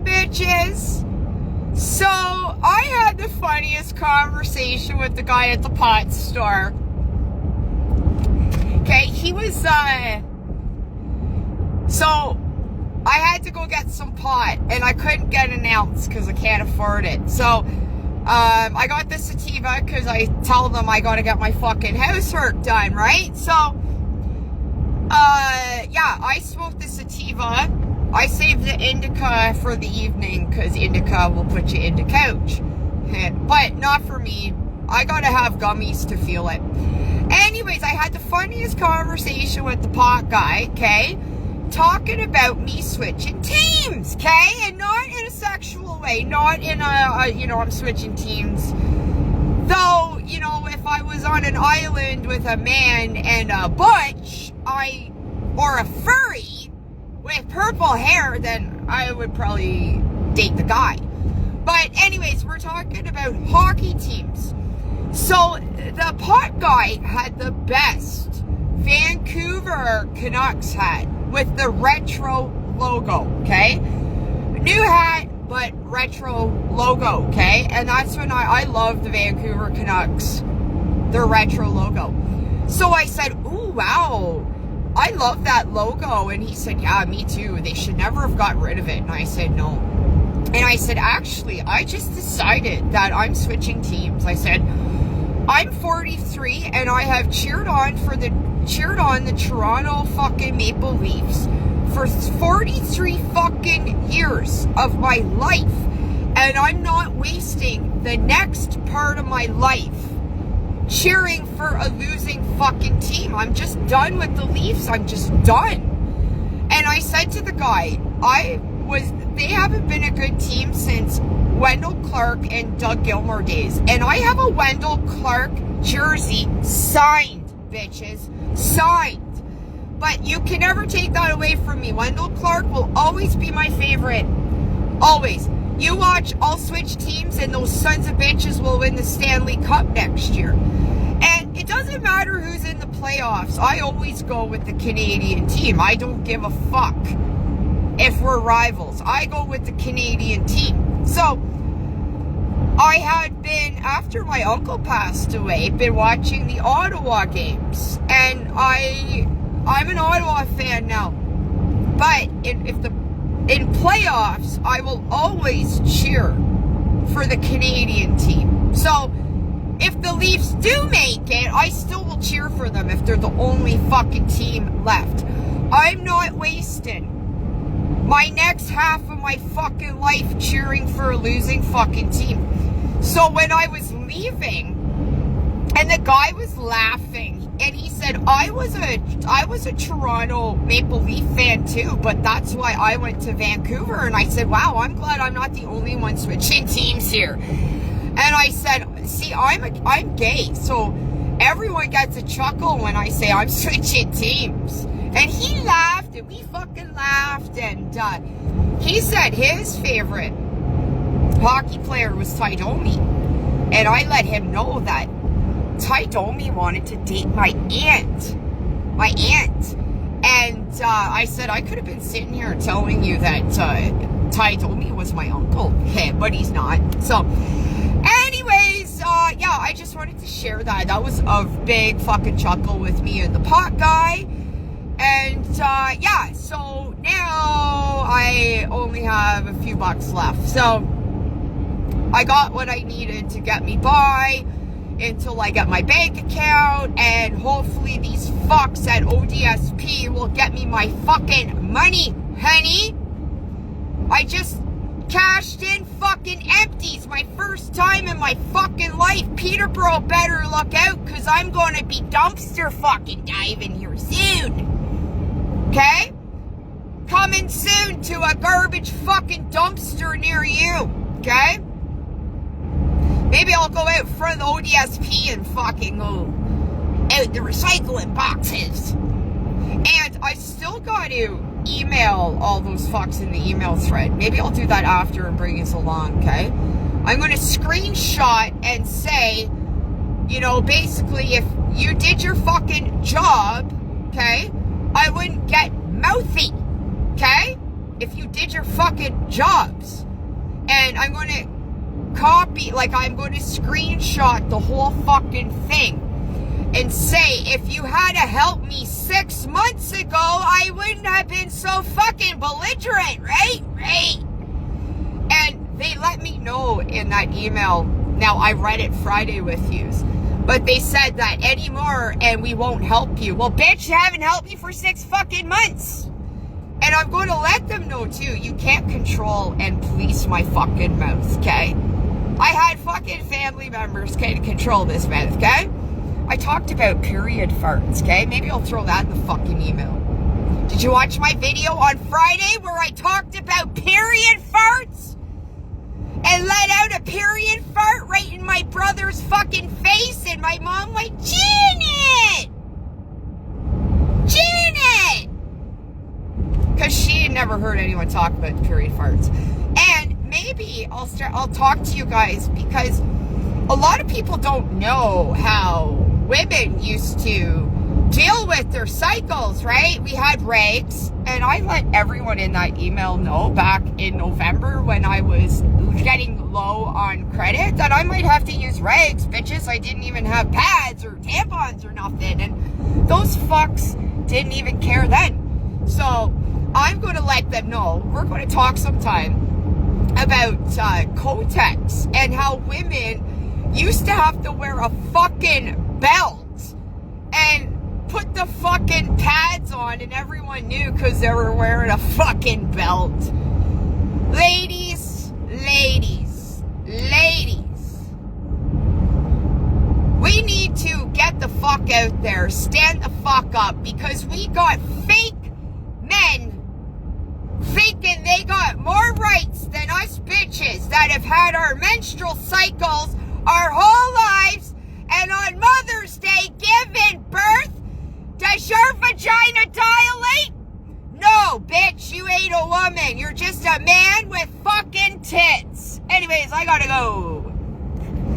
bitches? So, I had the funniest conversation with the guy at the pot store. Okay, he was, so, I had to go get some pot, and I couldn't get an ounce, because I can't afford it. So, I got the sativa, because I tell them I gotta get my fucking housework done, right? So, yeah, I smoked the sativa. I saved the indica for the evening, because indica will put you into couch. But not for me. I gotta have gummies to feel it. Anyways, I had the funniest conversation with the pot guy, okay? Talking about me switching teams, okay? And not in a sexual way. Not in a you know, I'm switching teams. Though, you know, if I was on an island with a man and a butch, or a furry with purple hair, then I would probably date the guy. But anyways, we're talking about hockey teams. So, the pot guy had the best Vancouver Canucks hat with the retro logo, okay? New hat, but retro logo, okay? And that's when I love the Vancouver Canucks, their retro logo. So I said, ooh, wow, I love that logo. And he said, yeah, me too. They should never have got rid of it. And I said, no. And I said, actually, I just decided that I'm switching teams. I said, I'm 43 and I have cheered on the Toronto fucking Maple Leafs for 43 fucking years of my life. And I'm not wasting the next part of my life cheering for a losing fucking team. I'm just done with the Leafs. I'm just done. And I said to the guy, they haven't been a good team since Wendell Clark and Doug Gilmour days. And I have a Wendell Clark jersey signed, bitches. Signed. But you can never take that away from me. Wendell Clark will always be my favorite. Always. You watch, I'll switch teams and those sons of bitches will win the Stanley Cup next year. And it doesn't matter who's in the playoffs. I always go with the Canadian team. I don't give a fuck if we're rivals. I go with the Canadian team. So, I had been, after my uncle passed away, been watching the Ottawa games. And I'm an Ottawa fan now. But in playoffs, I will always cheer for the Canadian team. So, if the Leafs do make it, I still will cheer for them if they're the only fucking team left. I'm not wasting my next half of my fucking life cheering for a losing fucking team. So when I was leaving, and the guy was laughing, and he said, I was a Toronto Maple Leaf fan too, but that's why I went to Vancouver. And I said, wow, I'm glad I'm not the only one switching teams here. And I said, see, I'm gay, so everyone gets a chuckle when I say I'm switching teams. And he laughed, and we fucking laughed, and he said his favorite hockey player was Ty Domi. And I let him know that Ty Domi wanted to date my aunt. My aunt. And I said, I could have been sitting here telling you that Ty Domi was my uncle. But he's not. So, anyways, yeah, I just wanted to share that. That was a big fucking chuckle with me and the pot guy. And, yeah, so now I only have a few bucks left. So, I got what I needed to get me by until I get my bank account, and hopefully these fucks at ODSP will get me my fucking money, honey. I just cashed in fucking empties, my first time in my fucking life. Peterborough better look out, because I'm going to be dumpster fucking diving here soon. Okay? Coming soon to a garbage fucking dumpster near you. Okay? Maybe I'll go out front of the ODSP and fucking go out the recycling boxes. And I still got to email all those fucks in the email thread. Maybe I'll do that after and bring us along, okay? I'm going to screenshot and say, you know, basically, if you did your fucking job, okay, I wouldn't get mouthy, okay? if you did your fucking jobs. And I'm going to copy, like I'm going to screenshot the whole fucking thing and say, if you had to help me 6 months ago, I wouldn't have been so fucking belligerent, right? Right. And they let me know in that email. Now, I read it Friday with yous, but they said that anymore and we won't help you. Well, bitch, you haven't helped me for 6 fucking months. And I'm going to let them know, too, you can't control and police my fucking mouth, okay? I had fucking family members, okay, to control this mouth, okay? I talked about period farts, okay? Maybe I'll throw that in the fucking email. Did you watch my video on Friday where I talked about period farts? And let out a period fart right in my brother's fucking face, and my mom went, Janet! Janet! Because she had never heard anyone talk about period farts. And maybe I'll talk to you guys, because a lot of people don't know how women used to deal with their cycles, right? We had rags, and I let everyone in that email know back in November when I was getting low on credit that I might have to use rags, bitches. I didn't even have pads or tampons or nothing, and those fucks didn't even care then. So I'm going to let them know. We're going to talk sometime about Kotex and how women used to have to wear a fucking belt and put the fucking pads on, and everyone knew because they were wearing a fucking belt. Ladies, we need to get the fuck out there, stand the fuck up, because we got fake men thinking they got more rights than us bitches that have had our menstrual cycles our whole lives, and on Mother's Day giving birth. Does your vagina dilate? No, bitch, you ain't a woman. You're just a man with fucking tits. Anyways, I gotta go.